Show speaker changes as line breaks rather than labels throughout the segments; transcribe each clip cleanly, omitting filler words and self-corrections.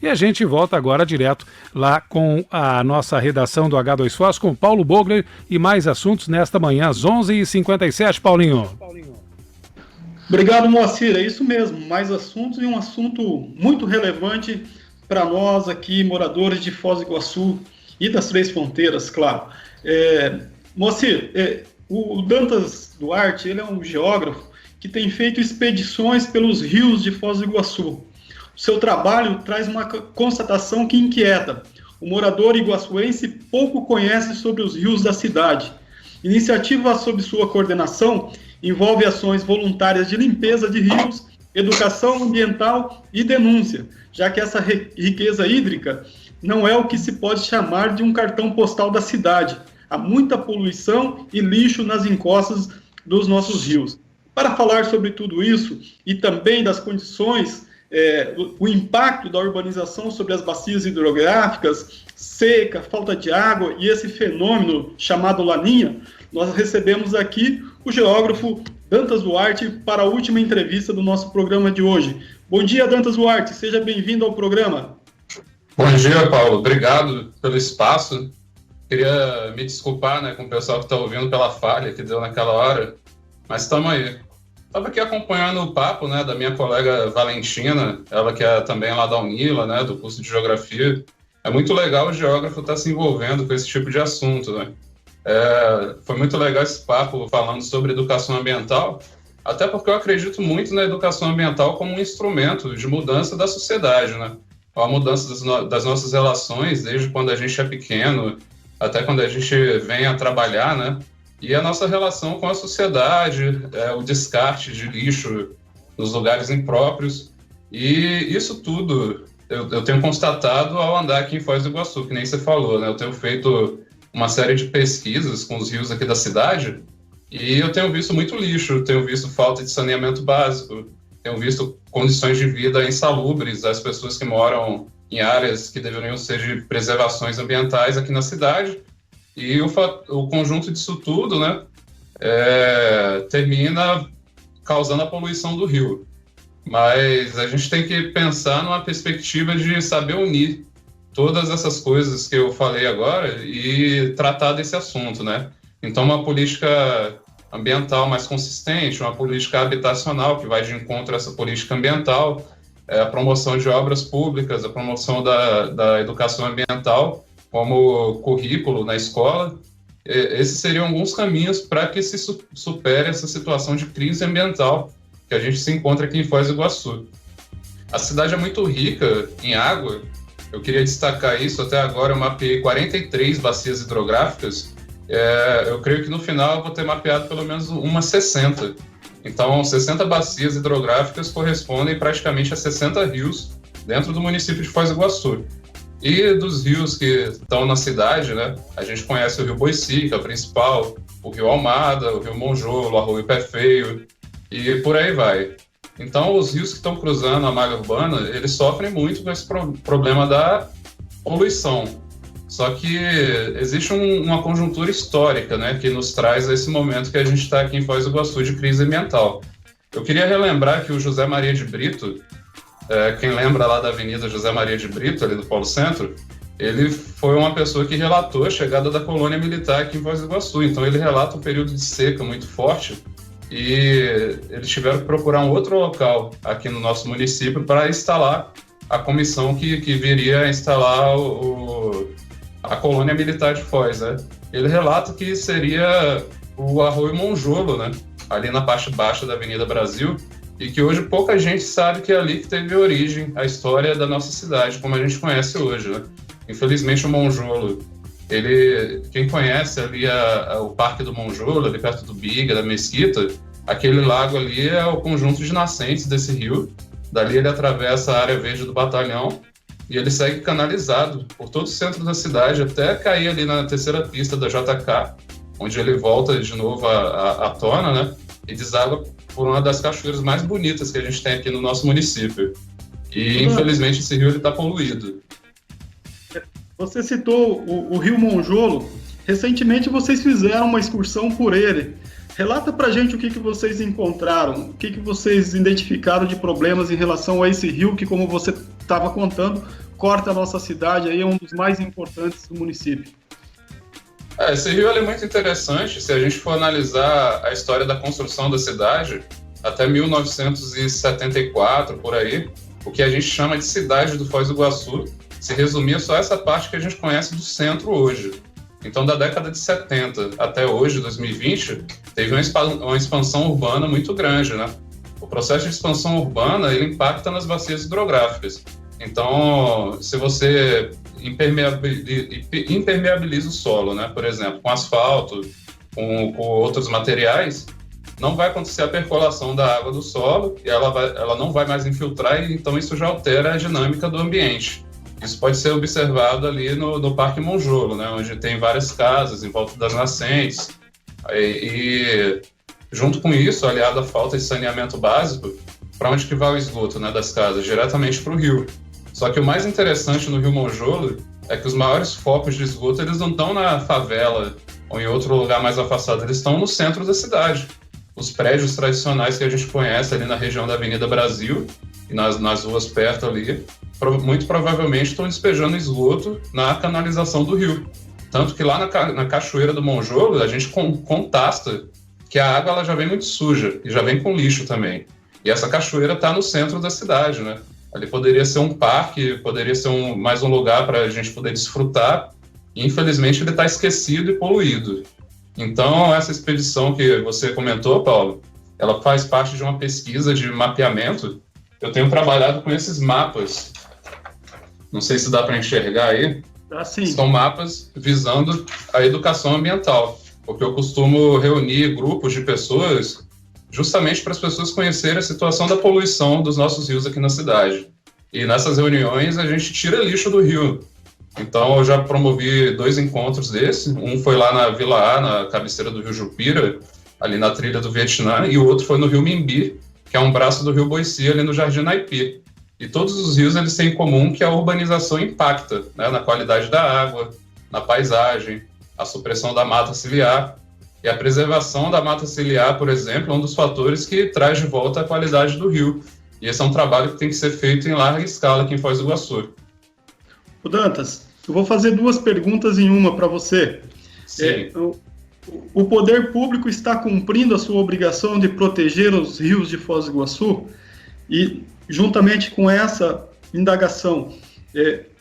E a gente volta agora direto lá com a nossa redação do H2Foz, com Paulo Bogler e mais assuntos nesta manhã às 11h57, Paulinho.
Obrigado, Moacir. É isso mesmo, mais assuntos e um assunto muito relevante para nós aqui, moradores de Foz do Iguaçu e das Três Fronteiras, claro. Moacir, o Dantas Duarte, ele é um geógrafo que tem feito expedições pelos rios de Foz do Iguaçu. O seu trabalho traz uma constatação que inquieta. O morador iguaçuense pouco conhece sobre os rios da cidade. Iniciativa sob sua coordenação envolve ações voluntárias de limpeza de rios, educação ambiental e denúncia, já que essa riqueza hídrica não é o que se pode chamar de um cartão postal da cidade. Há muita poluição e lixo nas encostas dos nossos rios. Para falar sobre tudo isso e também das condições, o impacto da urbanização sobre as bacias hidrográficas, seca, falta de água e esse fenômeno chamado Laninha, nós recebemos aqui o geógrafo Dantas Duarte para a última entrevista do nosso programa de hoje. Bom dia, Dantas Duarte, seja bem-vindo ao programa.
Bom dia, Paulo, obrigado pelo espaço. Queria me desculpar, com o pessoal que está ouvindo pela falha que deu naquela hora, mas estamos aí. Estava aqui acompanhando o papo, da minha colega Valentina, ela que é também lá da Unila, do curso de Geografia. É muito legal o geógrafo estar se envolvendo com esse tipo de assunto, Foi muito legal esse papo falando sobre educação ambiental, até porque eu acredito muito na educação ambiental como um instrumento de mudança da sociedade, A mudança das nossas relações, desde quando a gente é pequeno, até quando a gente vem a trabalhar, E a nossa relação com a sociedade, o descarte de lixo nos lugares impróprios. E isso tudo eu tenho constatado ao andar aqui em Foz do Iguaçu, que nem você falou, Eu tenho feito uma série de pesquisas com os rios aqui da cidade e eu tenho visto muito lixo, tenho visto falta de saneamento básico, tenho visto condições de vida insalubres das pessoas que moram em áreas que deveriam ser de preservações ambientais aqui na cidade. E o conjunto disso tudo, termina causando a poluição do rio. Mas a gente tem que pensar numa perspectiva de saber unir todas essas coisas que eu falei agora e tratar desse assunto, Então, uma política ambiental mais consistente, uma política habitacional que vai de encontro a essa política ambiental, a promoção de obras públicas, a promoção da educação ambiental como currículo na escola. Esses seriam alguns caminhos para que se supere essa situação de crise ambiental que a gente se encontra aqui em Foz do Iguaçu. A cidade é muito rica em água, eu queria destacar isso. Até agora eu mapeei 43 bacias hidrográficas, eu creio que no final eu vou ter mapeado pelo menos umas 60. Então, 60 bacias hidrográficas correspondem praticamente a 60 rios dentro do município de Foz do Iguaçu. E dos rios que estão na cidade, a gente conhece o Rio Boici, que é o principal, o Rio Almada, o Rio Monjolo, o Arroio Pé Feio, e por aí vai. Então, os rios que estão cruzando a malha urbana, eles sofrem muito com esse problema da poluição. Só que existe uma conjuntura histórica, que nos traz a esse momento que a gente está aqui em Foz do Iguaçu de crise ambiental. Eu queria relembrar que o José Maria de Brito, quem lembra lá da Avenida José Maria de Brito, ali do Polo Centro, ele foi uma pessoa que relatou a chegada da colônia militar aqui em Foz do Iguaçu. Então ele relata um período de seca muito forte e eles tiveram que procurar um outro local aqui no nosso município para instalar a comissão que viria a instalar a colônia militar de Foz. Ele relata que seria o Arroio Monjolo, ali na parte baixa da Avenida Brasil, e que hoje pouca gente sabe que é ali que teve origem a história da nossa cidade, como a gente conhece hoje. Infelizmente, o Monjolo, quem conhece ali o Parque do Monjolo, ali perto do Biga, da Mesquita, aquele lago ali é o conjunto de nascentes desse rio. Dali ele atravessa a área verde do batalhão e ele segue canalizado por todo o centro da cidade até cair ali na terceira pista da JK, onde ele volta de novo à tona, e deságua por uma das cachoeiras mais bonitas que a gente tem aqui no nosso município. E, infelizmente, esse rio está poluído.
Você citou o Rio Monjolo. Recentemente, vocês fizeram uma excursão por ele. Relata pra gente o que vocês encontraram, o que vocês identificaram de problemas em relação a esse rio que, como você estava contando, corta a nossa cidade, aí é um dos mais importantes do município.
Esse rio é muito interessante. Se a gente for analisar a história da construção da cidade, até 1974, por aí, o que a gente chama de cidade do Foz do Iguaçu se resumia só a essa parte que a gente conhece do centro hoje. Então, da década de 70 até hoje, 2020, teve uma expansão urbana muito grande, né? O processo de expansão urbana, ele impacta nas bacias hidrográficas. Então, se você impermeabiliza o solo, né? Por exemplo, com asfalto, com outros materiais, não vai acontecer a percolação da água do solo e ela não vai mais infiltrar, e então isso já altera a dinâmica do ambiente. Isso pode ser observado ali no Parque Monjolo, né? Onde tem várias casas em volta das nascentes. E junto com isso, aliado à falta de saneamento básico, para onde que vai o esgoto, né, das casas? Diretamente para o rio. Só que o mais interessante no Rio Monjolo é que os maiores focos de esgoto, eles não estão na favela ou em outro lugar mais afastado, eles estão no centro da cidade. Os prédios tradicionais que a gente conhece ali na região da Avenida Brasil e nas ruas perto ali, muito provavelmente estão despejando esgoto na canalização do rio. Tanto que lá na Cachoeira do Monjolo, a gente contasta que a água ela já vem muito suja e já vem com lixo também. E essa cachoeira está no centro da cidade, né? Ali poderia ser um parque, poderia ser mais um lugar para a gente poder desfrutar, e infelizmente ele está esquecido e poluído. Então, essa expedição que você comentou, Paulo, ela faz parte de uma pesquisa de mapeamento. Eu tenho trabalhado com esses mapas, não sei se dá para enxergar aí, são mapas visando a educação ambiental, porque eu costumo reunir grupos de pessoas justamente para as pessoas conhecerem a situação da poluição dos nossos rios aqui na cidade. E nessas reuniões a gente tira lixo do rio. Então eu já promovi 2 encontros desse, um foi lá na Vila A, na cabeceira do Rio Jupira, ali na trilha do Vietnã, e o outro foi no Rio Mimbi, que é um braço do Rio Boici, ali no Jardim Naipi. E todos os rios eles têm em comum que a urbanização impacta, né, na qualidade da água, na paisagem, a supressão da mata ciliar. E a preservação da mata ciliar, por exemplo, é um dos fatores que traz de volta a qualidade do rio. E esse é um trabalho que tem que ser feito em larga escala aqui em Foz do Iguaçu.
O Dantas, eu vou fazer 2 perguntas em uma para você. O poder público está cumprindo a sua obrigação de proteger os rios de Foz do Iguaçu? E, juntamente com essa indagação,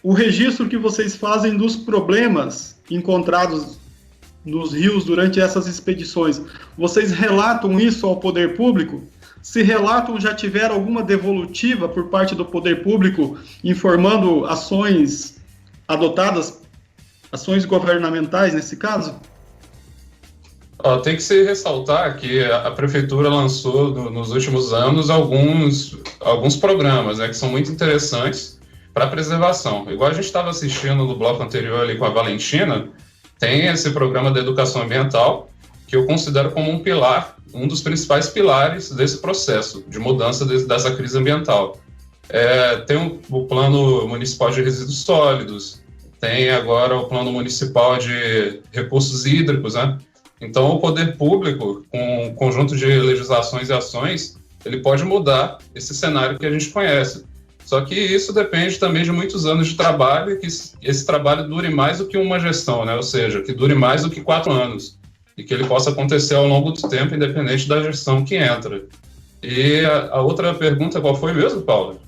o registro que vocês fazem dos problemas encontrados nos rios durante essas expedições, vocês relatam isso ao poder público? Se relatam, já tiveram alguma devolutiva por parte do poder público informando ações adotadas, ações governamentais nesse caso?
Tem que se ressaltar que a prefeitura lançou nos últimos anos alguns programas, né, que são muito interessantes para a preservação. Igual a gente estava assistindo no bloco anterior ali com a Valentina, tem esse programa de educação ambiental, que eu considero como um pilar, um dos principais pilares desse processo de mudança dessa crise ambiental. Tem o Plano Municipal de Resíduos Sólidos, tem agora o Plano Municipal de Recursos Hídricos, né? Então, o poder público, com um conjunto de legislações e ações, ele pode mudar esse cenário que a gente conhece. Só que isso depende também de muitos anos de trabalho e que esse trabalho dure mais do que uma gestão, né? Ou seja, que dure mais do que 4 anos e que ele possa acontecer ao longo do tempo, independente da gestão que entra. E a outra pergunta, qual foi mesmo, Paulo?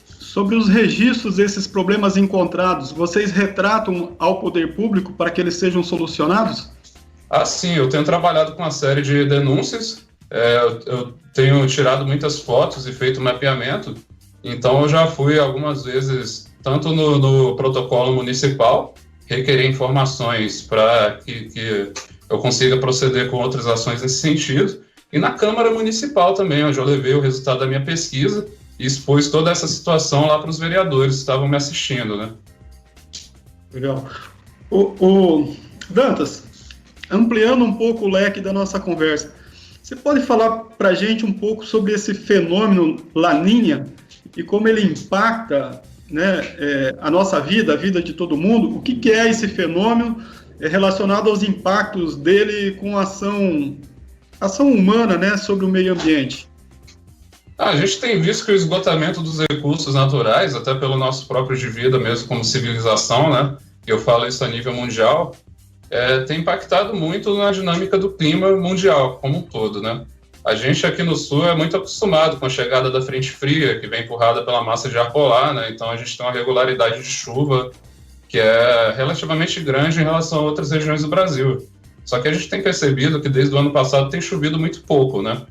Sobre os registros desses problemas encontrados, vocês retratam ao poder público para que eles sejam solucionados?
Sim, eu tenho trabalhado com uma série de denúncias, eu tenho tirado muitas fotos e feito mapeamento. Então, eu já fui algumas vezes, tanto no protocolo municipal, requerer informações para que eu consiga proceder com outras ações nesse sentido, e na Câmara Municipal também, onde eu levei o resultado da minha pesquisa e expus toda essa situação lá para os vereadores que estavam me assistindo, né?
Legal. Dantas, ampliando um pouco o leque da nossa conversa, você pode falar para a gente um pouco sobre esse fenômeno Laninha e como ele impacta, né, a nossa vida, a vida de todo mundo? O que é esse fenômeno relacionado aos impactos dele com a ação humana, né, sobre o meio ambiente?
A gente tem visto que o esgotamento dos recursos naturais, até pelo nosso próprio de vida mesmo como civilização, né? Eu falo isso a nível mundial, tem impactado muito na dinâmica do clima mundial como um todo, né? A gente aqui no sul é muito acostumado com a chegada da frente fria, que vem empurrada pela massa de ar polar, né? Então a gente tem uma regularidade de chuva que é relativamente grande em relação a outras regiões do Brasil. Só que a gente tem percebido que desde o ano passado tem chovido muito pouco, né?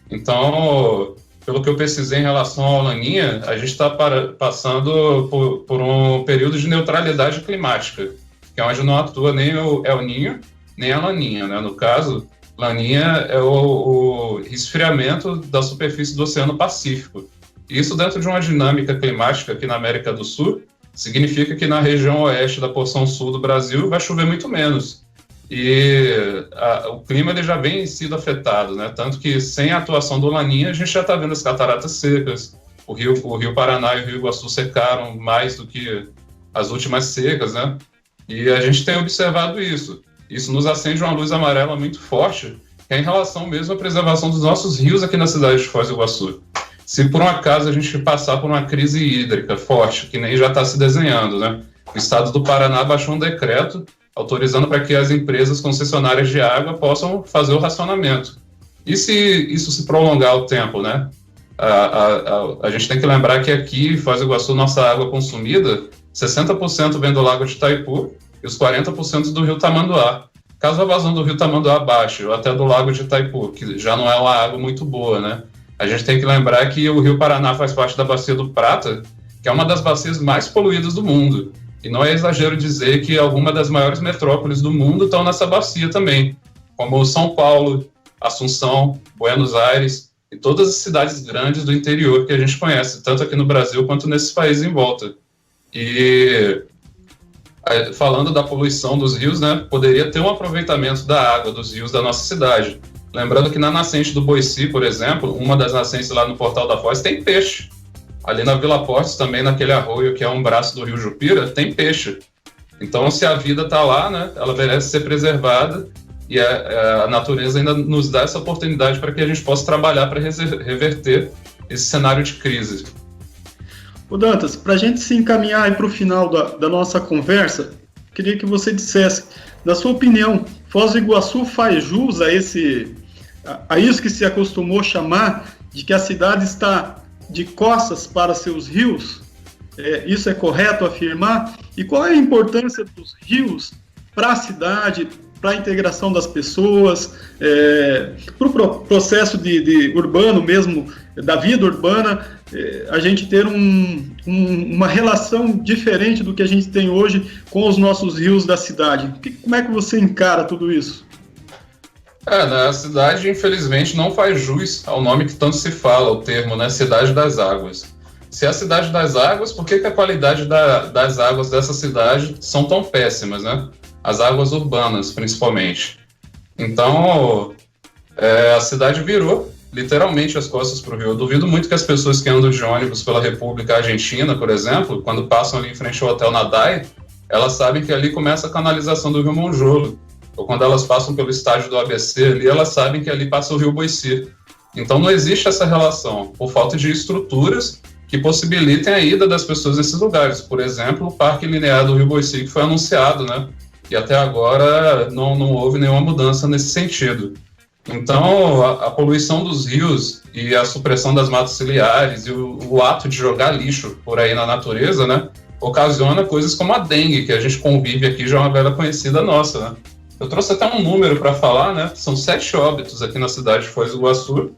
Então, pelo que eu pesquisei em relação ao Laninha, a gente está passando por um período de neutralidade climática, que é onde não atua nem o El Niño, nem a Laninha, né? No caso, Laninha é o resfriamento da superfície do Oceano Pacífico. Isso dentro de uma dinâmica climática aqui na América do Sul, significa que na região oeste da porção sul do Brasil vai chover muito menos. E o clima ele já vem sido afetado, né? Tanto que sem a atuação do Laninha, a gente já está vendo as cataratas secas, o Rio Paraná e o Rio Iguaçu secaram mais do que as últimas secas, né? E a gente tem observado isso. Isso nos acende uma luz amarela muito forte, que é em relação mesmo à preservação dos nossos rios aqui na cidade de Foz do Iguaçu. Se por um acaso a gente passar por uma crise hídrica forte, que nem já está se desenhando, né? O estado do Paraná baixou um decreto autorizando para que as empresas concessionárias de água possam fazer o racionamento. E se isso se prolongar o tempo, né? A gente tem que lembrar que aqui, em Foz do Iguaçu, nossa água consumida, 60% vem do Lago de Itaipu e os 40% do Rio Tamanduá. Caso a vazão do Rio Tamanduá baixe, ou até do Lago de Itaipu, que já não é uma água muito boa, né? A gente tem que lembrar que o Rio Paraná faz parte da Bacia do Prata, que é uma das bacias mais poluídas do mundo. E não é exagero dizer que algumas das maiores metrópoles do mundo estão nessa bacia também, como São Paulo, Assunção, Buenos Aires e todas as cidades grandes do interior que a gente conhece, tanto aqui no Brasil quanto nesses países em volta. E falando da poluição dos rios, né, poderia ter um aproveitamento da água dos rios da nossa cidade. Lembrando que na nascente do Boici, por exemplo, uma das nascentes lá no Portal da Foz, tem peixe. Ali na Vila Portes, também naquele arroio que é um braço do Rio Jupira, tem peixe. Então, se a vida está lá, né, ela merece ser preservada e a natureza ainda nos dá essa oportunidade para que a gente possa trabalhar para reverter esse cenário de crise.
Ô Dantas, para a gente se encaminhar para o final da nossa conversa, queria que você dissesse, na sua opinião, Foz do Iguaçu faz jus a isso que se acostumou chamar de que a cidade está de costas para seus rios? Isso é correto afirmar? E qual é a importância dos rios para a cidade, para a integração das pessoas, para o processo de urbano mesmo, da vida urbana, a gente ter uma relação diferente do que a gente tem hoje com os nossos rios da cidade? Como é que você encara tudo isso?
A cidade, infelizmente, não faz jus ao nome que tanto se fala, o termo, né, Cidade das Águas. Se é a Cidade das Águas, por que a qualidade das águas dessa cidade são tão péssimas, né? As águas urbanas, principalmente. Então, a cidade virou literalmente as costas para o rio. Eu duvido muito que as pessoas que andam de ônibus pela República Argentina, por exemplo, quando passam ali em frente ao Hotel Nadai, elas sabem que ali começa a canalização do Rio Monjolo. Ou quando elas passam pelo estádio do ABC ali, elas sabem que ali passa o Rio Boici. Então não existe essa relação, por falta de estruturas que possibilitem a ida das pessoas nesses lugares. Por exemplo, o Parque Linear do Rio Boici, que foi anunciado, né? E até agora não houve nenhuma mudança nesse sentido. Então, a poluição dos rios e a supressão das matas ciliares e o ato de jogar lixo por aí na natureza, né, ocasiona coisas como a dengue, que a gente convive aqui, já é uma velha conhecida nossa, né? Eu trouxe até um número para falar, né? São 7 óbitos aqui na cidade de Foz do Iguaçu,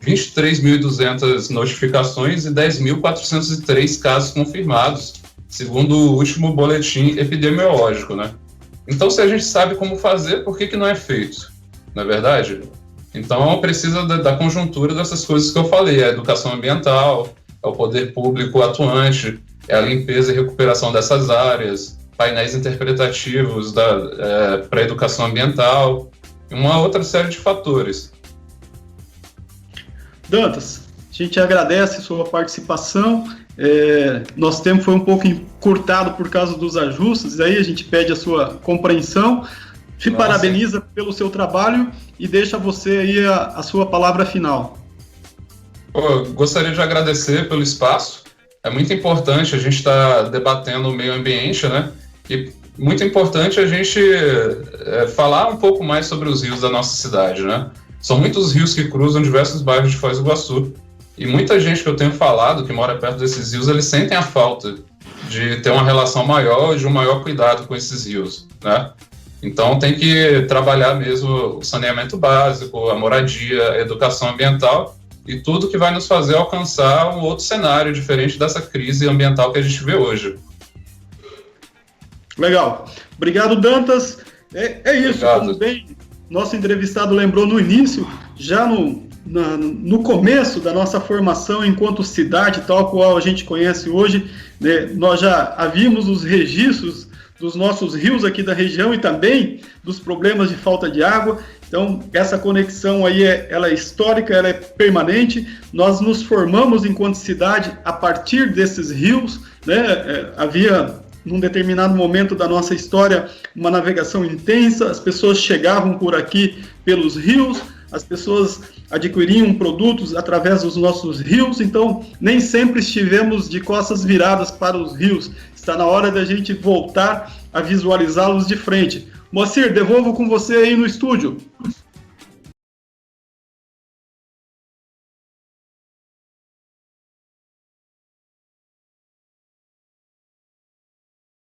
23.200 notificações e 10.403 casos confirmados, segundo o último boletim epidemiológico, né? Então, se a gente sabe como fazer, por que não é feito? Não é verdade? Então, precisa da conjuntura dessas coisas que eu falei, a educação ambiental, é o poder público atuante, é a limpeza e recuperação dessas áreas, painéis interpretativos para a educação ambiental, e uma outra série de fatores.
Dantas, a gente agradece a sua participação. Nosso tempo foi um pouco encurtado por causa dos ajustes, aí a gente pede a sua compreensão. Te parabeniza pelo seu trabalho e deixa você aí a sua palavra final.
Pô, gostaria de agradecer pelo espaço. É muito importante a gente estar debatendo o meio ambiente, né? E muito importante a gente falar um pouco mais sobre os rios da nossa cidade, né? São muitos rios que cruzam diversos bairros de Foz do Iguaçu. E muita gente que eu tenho falado, que mora perto desses rios, eles sentem a falta de ter uma relação maior, de um maior cuidado com esses rios, né? Então tem que trabalhar mesmo o saneamento básico, a moradia, a educação ambiental e tudo que vai nos fazer alcançar um outro cenário diferente dessa crise ambiental que a gente vê hoje.
Legal. Obrigado, Dantas. É isso,
Obrigado.
Como bem nosso entrevistado lembrou no início, já no começo da nossa formação enquanto cidade, tal qual a gente conhece hoje, né, nós já havíamos os registros dos nossos rios aqui da região e também dos problemas de falta de água. Então, essa conexão aí, ela é histórica, ela é permanente. Nós nos formamos enquanto cidade a partir desses rios, né? Havia, num determinado momento da nossa história, uma navegação intensa, as pessoas chegavam por aqui pelos rios, as pessoas adquiriam produtos através dos nossos rios, então nem sempre estivemos de costas viradas para os rios. Está na hora da gente voltar a visualizá-los de frente. Moacir, devolvo com você aí no estúdio.